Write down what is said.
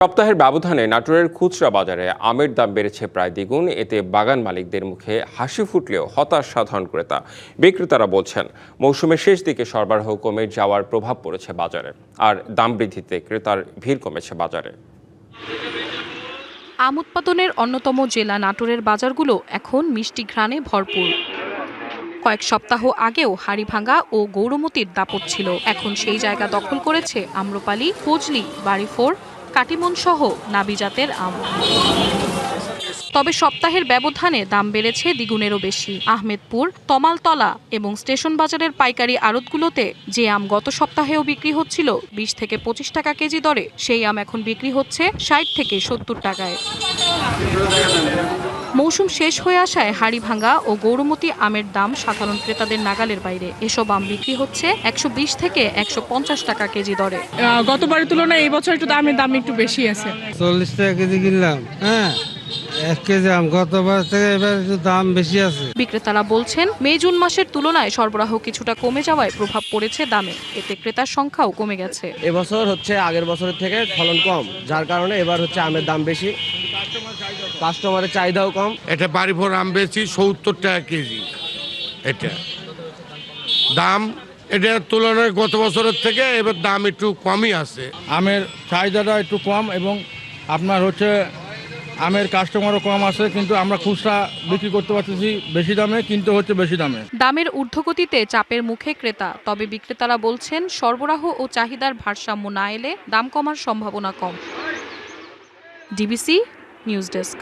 সপ্তাহের ব্যবধানে নাটোরের খুচরা বাজারে আমের দাম বেড়েছে প্রায় দ্বিগুণ। এতে বাগান মালিকদের মুখে হাসি ফুটলেও হতাশ সাধারণ ক্রেতা। বিক্রেতারা বলছেন, মৌসুমের শেষ দিকে সরবরাহ কমে যাওয়ার প্রভাব পড়েছে বাজারে, আর দাম বৃদ্ধিতে ক্রেতার ভিড় কমেছে বাজারে। আম উৎপাদনের অন্যতম জেলা নাটোরের বাজারগুলো এখন মিষ্টি ঘ্রাণে ভরপুর। কয়েক সপ্তাহ আগেও হাড়িভাঙ্গা ও গৌরমতির দাপট ছিল, এখন সেই জায়গা দখল করেছে আম্রপালি, ফজলি, বাড়িফোর, কাটিমন সহ নাবি জাতের আম। তবে সপ্তাহের ব্যবধানে দাম বেড়েছে দ্বিগুণেরও বেশি। আহমেদপুর, তমালতলা এবং স্টেশন বাজারের পাইকারি আড়তগুলোতে যে আম গত সপ্তাহেও বিক্রি হচ্ছিল 20 থেকে 25 টাকা কেজি দরে, সেই আম এখন বিক্রি হচ্ছে 60 থেকে 70 টাকায়। মৌসুম শেষ হয়ে আসায় হাড়িভাঙ্গা ও গৌরমতি আমের দাম সাধারণ ক্রেতাদের নাগালের বাইরে। এসব আম বিক্রি হচ্ছে 120 থেকে 150 টাকা কেজি দরে। গতবারের তুলনায় এই বছর একটু আমের দাম একটু বেশি আছে। 40 টাকা কেজি কিনলাম। হ্যাঁ, 1 কেজি আম গতবার থেকে এবার একটু দাম বেশি আছে। বিক্রেতারা বলছেন, মে জুন মাসের তুলনায় সরবরাহ কিছুটা কমে যাওয়ায় প্রভাব পড়েছে দামে, এতে ক্রেতার সংখ্যাও কমে গেছে। এবছর আগের বছরের থেকে ফলন কম, যার কারণে এবার আমের দাম বেশি, কাস্টমারের চাহিদাও কম। এটা বাড়িভর আম বেশি 70 টাকা কেজি। এটা দাম এটার তুলনায় গত বছরের থেকে এবার দাম একটু কমই আছে। আমের চাহিদাটা একটু কম এবং আপনার আমের কাস্টমারও কম আছে, কিন্তু আমরা খুচরা বিক্রি করতে পারতেছি বেশি দামে, কিনতে হচ্ছে বেশি দামে। দামের ঊর্ধ্বগতিতে চাপের মুখে ক্রেতা, তবে বিক্রেতারা বলছেন সরবরাহ ও চাহিদার ভারসাম্য না এলে দাম কমার সম্ভাবনা কম। DBC news desk.